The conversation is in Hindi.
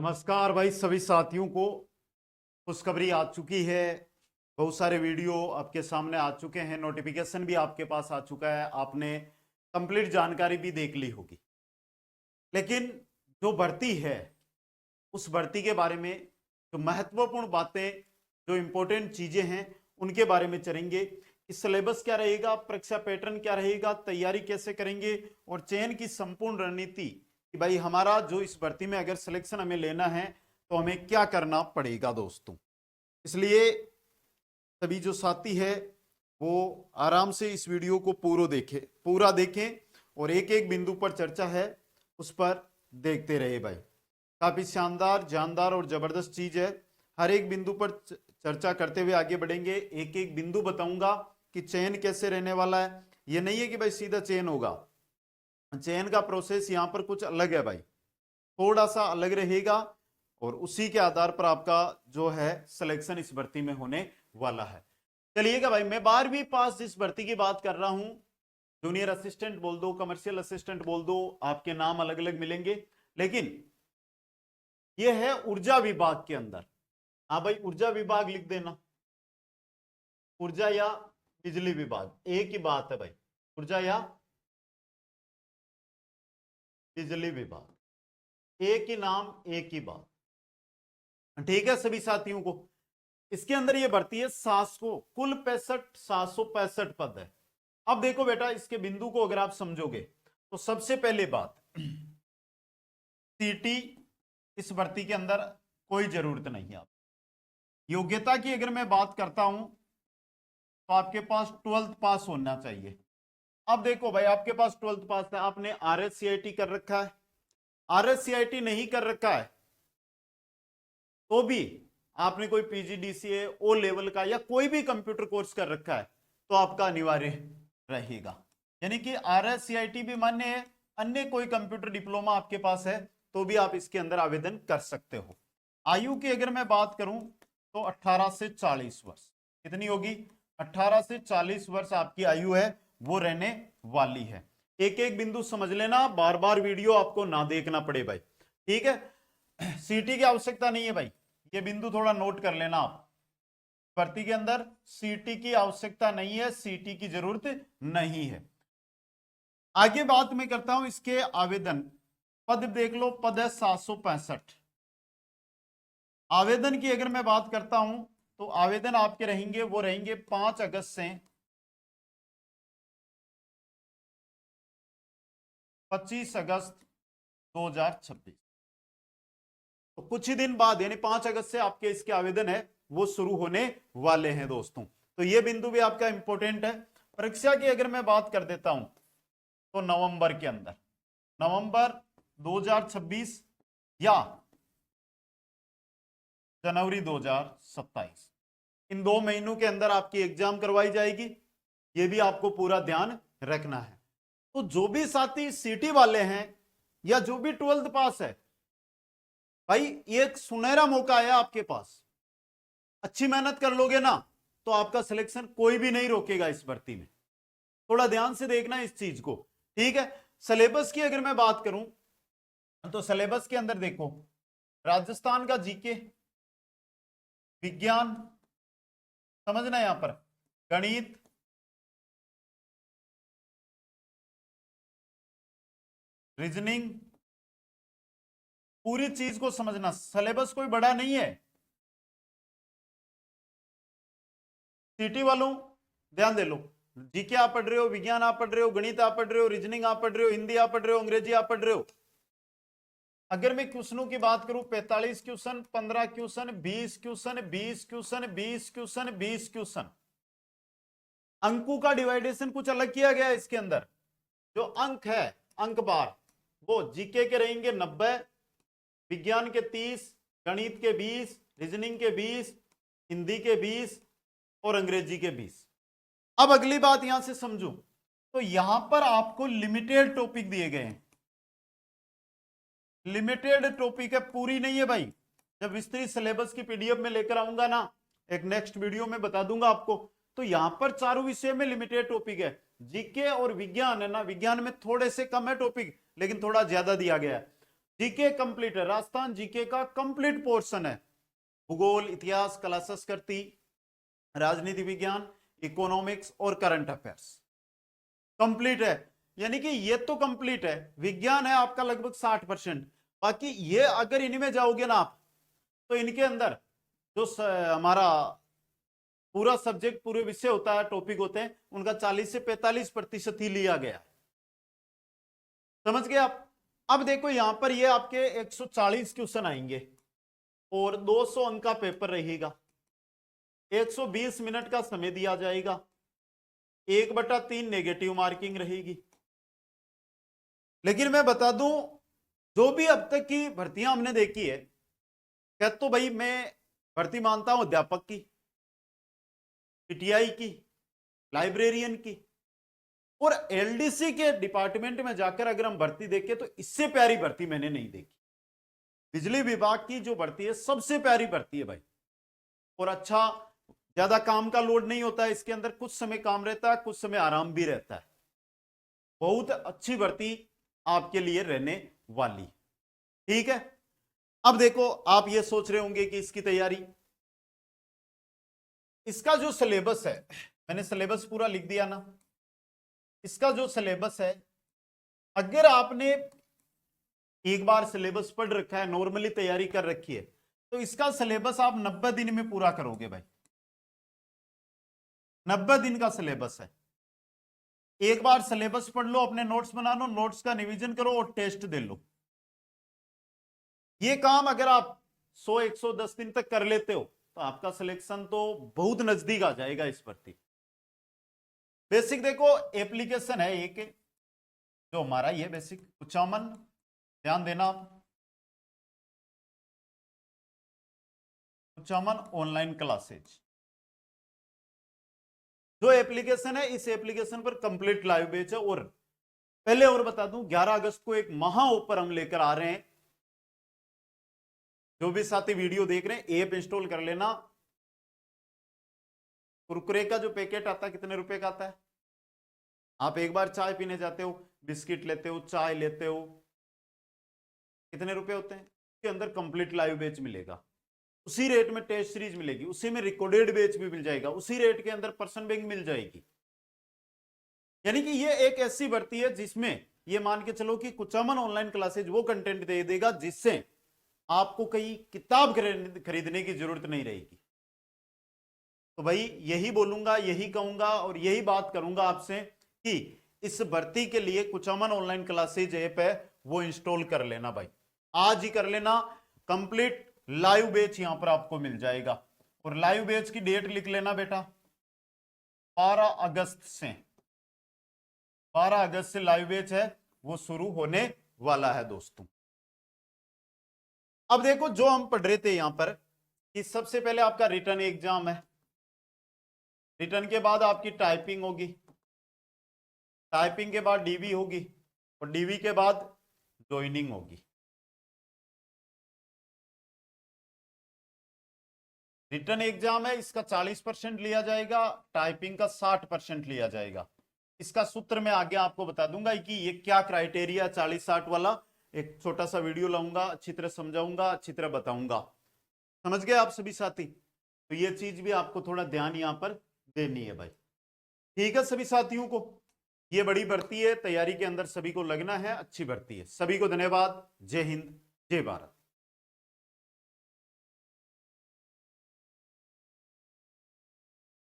नमस्कार भाई, सभी साथियों को खुशखबरी आ चुकी है। बहुत सारे वीडियो आपके सामने आ चुके हैं, नोटिफिकेशन भी आपके पास आ चुका है, आपने कंप्लीट जानकारी भी देख ली होगी। लेकिन जो भर्ती है उस भर्ती के बारे में जो महत्वपूर्ण बातें, जो इंपॉर्टेंट चीजें हैं उनके बारे में चलेंगे। कि सिलेबस क्या रहेगा, परीक्षा पैटर्न क्या रहेगा, तैयारी कैसे करेंगे और चयन की संपूर्ण रणनीति कि भाई हमारा जो इस भर्ती में अगर सिलेक्शन हमें लेना है तो हमें क्या करना पड़ेगा दोस्तों। इसलिए सभी जो साथी है वो आराम से इस वीडियो को पूरा देखें और एक एक बिंदु पर चर्चा है उस पर देखते रहे भाई। काफी शानदार, जानदार और जबरदस्त चीज है। हर एक बिंदु पर चर्चा करते हुए आगे बढ़ेंगे। एक एक बिंदु बताऊंगा कि चयन कैसे रहने वाला है। ये नहीं है कि भाई सीधा चयन होगा, चयन का प्रोसेस यहां पर कुछ अलग है भाई, थोड़ा सा अलग रहेगा और उसी के आधार पर आपका जो है सिलेक्शन इस भर्ती में होने वाला है। चलिएगा भाई, मैं 12वीं पास जिस भर्ती की बात कर रहा हूं, जूनियर असिस्टेंट बोल दो, कमर्शियल असिस्टेंट बोल दो, आपके नाम अलग अलग मिलेंगे, लेकिन यह है ऊर्जा विभाग के अंदर। हाँ भाई, ऊर्जा विभाग लिख देना, ऊर्जा या बिजली विभाग एक ही बात है भाई, ऊर्जा या बिजली विभाग एक ही नाम एक ही बात, ठीक है सभी साथियों को। इसके अंदर ये भर्ती है 700, कुल 765 पद है। अब देखो बेटा, इसके बिंदु को अगर आप समझोगे तो सबसे पहले बात, सीटी इस भर्ती के अंदर कोई जरूरत नहीं है। योग्यता की अगर मैं बात करता हूं तो आपके पास 12th पास होना चाहिए। अब देखो भाई, आपके पास 12th पास है, आपने RSCIT कर रखा है, RSCIT नहीं कर रखा है तो भी आपने कोई PGDCA ओ लेवल का या कोई भी कंप्यूटर कोर्स कर रखा है तो आपका अनिवार्य रहेगा। यानी कि RSCIT भी मान्य है, अन्य कोई कंप्यूटर डिप्लोमा आपके पास है तो भी आप इसके अंदर आवेदन कर सकते हो। आयु की अगर मैं बात करूं तो 18 से 40 वर्ष, कितनी होगी? 18 से 40 वर्ष आपकी आयु है वो रहने वाली है। एक एक बिंदु समझ लेना, बार बार वीडियो आपको ना देखना पड़े भाई, ठीक है। सीटी की आवश्यकता नहीं है भाई, ये बिंदु थोड़ा नोट कर लेना आप। भर्ती के अंदर सीटी की आवश्यकता नहीं है, सीटी की जरूरत नहीं है। आगे बात मैं करता हूं इसके आवेदन पद, देख लो पद है 765। आवेदन की अगर मैं बात करता हूं तो आवेदन आपके रहेंगे, वो रहेंगे 5 अगस्त से 25 अगस्त 2026। तो कुछ ही दिन बाद यानी 5 अगस्त से आपके इसके आवेदन है वो शुरू होने वाले हैं दोस्तों। तो ये बिंदु भी आपका इंपॉर्टेंट है। परीक्षा की अगर मैं बात कर देता हूं तो नवंबर के अंदर, नवंबर 2026 या जनवरी 2027, इन 2 महीनों के अंदर आपकी एग्जाम करवाई जाएगी। ये भी आपको पूरा ध्यान रखना है। तो जो भी साथी सीटी वाले हैं या जो भी 12th पास है भाई, एक सुनहरा मौका है आपके पास। अच्छी मेहनत कर लोगे ना तो आपका सिलेक्शन कोई भी नहीं रोकेगा इस भर्ती में। थोड़ा ध्यान से देखना इस चीज को, ठीक है। सिलेबस की अगर मैं बात करूं तो सिलेबस के अंदर देखो, राजस्थान का जीके, विज्ञान, समझना यहां पर गणित, रीजनिंग, पूरी चीज को समझना। सिलेबस कोई बड़ा नहीं है। सीटी वालों ध्यान दे लो, जीके आप पढ़ रहे हो, विज्ञान आप पढ़ रहे हो, गणित आप पढ़ रहे हो, रीजनिंग आप पढ़ रहे हो, हिंदी आप पढ़ रहे हो, अंग्रेजी आप पढ़ रहे हो। अगर मैं क्वेश्चनों की बात करूं, 45 question, 15 question, 20 question, 20 question, 20 question, 20 question. अंकों का डिवाइडेशन कुछ अलग किया गया है इसके अंदर। जो अंक है, अंक बार, वो जीके के रहेंगे 90, विज्ञान के 30, गणित के 20, रीजनिंग के 20, हिंदी के 20 और अंग्रेजी के 20। अब अगली बात यहां से समझो, तो यहां पर आपको लिमिटेड टॉपिक दिए गए हैं। लिमिटेड टॉपिक है, पूरी नहीं है भाई। जब विस्तृत सिलेबस की पीडीएफ में लेकर आऊंगा ना, एक नेक्स्ट वीडियो में बता दूंगा आपको, तो यहां पर चारों विषय में लिमिटेड टॉपिक है। जीके और विज्ञान है ना, विज्ञान में थोड़े से कम है टॉपिक, लेकिन थोड़ा ज्यादा दिया गया है। जीके कंप्लीट है, राजस्थान जीके का कंप्लीट पोर्शन है। भूगोल, इतिहास, कला संस्कृति, राजनीति विज्ञान, इकोनॉमिक्स और करंट अफेयर्स कंप्लीट है। यानी कि ये तो कंप्लीट है। विज्ञान है आपका लगभग 60%। बाकी ये अगर इनमें जाओगे ना आप, तो इनके अंदर जो हमारा पूरा सब्जेक्ट, पूरे विषय होता है, टॉपिक होते हैं, उनका 40 से 45% ही लिया गया। समझ गए आप? अब देखो यहां पर ये आपके 140 क्वेश्चन आएंगे और 200 अंक का पेपर रहेगा। 120 मिनट का समय दिया जाएगा। 1/3 नेगेटिव मार्किंग रहेगी। लेकिन मैं बता दूं, जो भी अब तक की भर्तियां हमने देखी है, क्या तो भाई मैं भर्ती मानता हूं अध्यापक की, पीटीआई की, लाइब्रेरियन की, और एलडीसी के डिपार्टमेंट में जाकर अगर हम भर्ती देखें तो इससे प्यारी भर्ती मैंने नहीं देखी। बिजली विभाग की जो भर्ती है सबसे प्यारी भर्ती है भाई। और अच्छा, ज्यादा काम का लोड नहीं होता है इसके अंदर, कुछ समय काम रहता है, कुछ समय आराम भी रहता है। बहुत अच्छी भर्ती आपके लिए रहने वाली। ठीक है, अब देखो आप ये सोच रहे होंगे कि इसकी तैयारी, इसका जो सिलेबस है, मैंने सिलेबस पूरा लिख दिया ना। इसका जो सिलेबस है, अगर आपने एक बार सिलेबस पढ़ रखा है, नॉर्मली तैयारी कर रखी है, तो इसका सिलेबस आप 90 दिन में पूरा करोगे भाई। 90 दिन का सिलेबस है। एक बार सिलेबस पढ़ लो, अपने नोट्स बना लो, नोट्स का रिवीजन करो और टेस्ट दे लो। ये काम अगर आप 100-110 दिन तक कर लेते हो तो आपका सिलेक्शन तो बहुत नजदीक आ जाएगा इस भर्ती। बेसिक देखो एप्लीकेशन है एक, जो हमारा ये बेसिक कुचामन, ध्यान देना आप, कुचामन ऑनलाइन क्लासेज जो एप्लीकेशन है, इस एप्लीकेशन पर कंप्लीट लाइव बैच है। और पहले और बता दूं, 11 अगस्त को एक महा ऑफर हम लेकर आ रहे हैं। जो भी साथी वीडियो देख रहे हैं, ऐप इंस्टॉल कर लेना। कुरकुरे का जो पैकेट आता है, कितने रुपए का आता है? आप एक बार चाय पीने जाते हो, बिस्किट लेते हो, चाय लेते हो, कितने रुपए होते हैं? उसके अंदर कंप्लीट लाइव बैच मिलेगा। उसी रेट में टेस्ट सीरीज मिलेगी, उसी में रिकॉर्डेड बैच भी मिल जाएगा, उसी रेट के अंदर पर्सन बैंक मिल जाएगी। यानी कि ये एक ऐसी भर्ती है जिसमें ये मान के चलो कि कुचामन ऑनलाइन क्लासेज वो कंटेंट दे देगा जिससे आपको कई किताब खरीदने की जरूरत नहीं रहेगी। तो भाई यही बोलूंगा, यही कहूंगा और यही बात करूंगा आपसे कि इस भर्ती के लिए कुचामन ऑनलाइन क्लासेज ऐप है, वो इंस्टॉल कर लेना भाई, आज ही कर लेना। कंप्लीट लाइव बैच यहां पर आपको मिल जाएगा। और लाइव बैच की डेट लिख लेना बेटा, 12 अगस्त से, 12 अगस्त से लाइव बैच है, वो शुरू होने वाला है दोस्तों। अब देखो जो हम पढ़ रहे थे यहां पर कि सबसे पहले आपका रिटन एग्जाम है, रिटन के बाद आपकी टाइपिंग होगी, टाइपिंग के बाद डीवी होगी और डीवी के बाद ज्वाइनिंग होगी। रिटन एग्जाम है, इसका 40% लिया जाएगा, टाइपिंग का 60% लिया जाएगा। इसका सूत्र मैं आगे आपको बता दूंगा कि ये क्या क्राइटेरिया 40-60 वाला, एक छोटा सा वीडियो लाऊंगा, अच्छी तरह समझाऊंगा, अच्छी तरह बताऊंगा। समझ गए आप सभी साथी? तो ये चीज भी आपको थोड़ा ध्यान यहां पर देनी है भाई। ठीक है सभी साथियों को, ये बड़ी भर्ती है, तैयारी के अंदर सभी को लगना है, अच्छी भर्ती है। सभी को धन्यवाद। जय हिंद, जय भारत।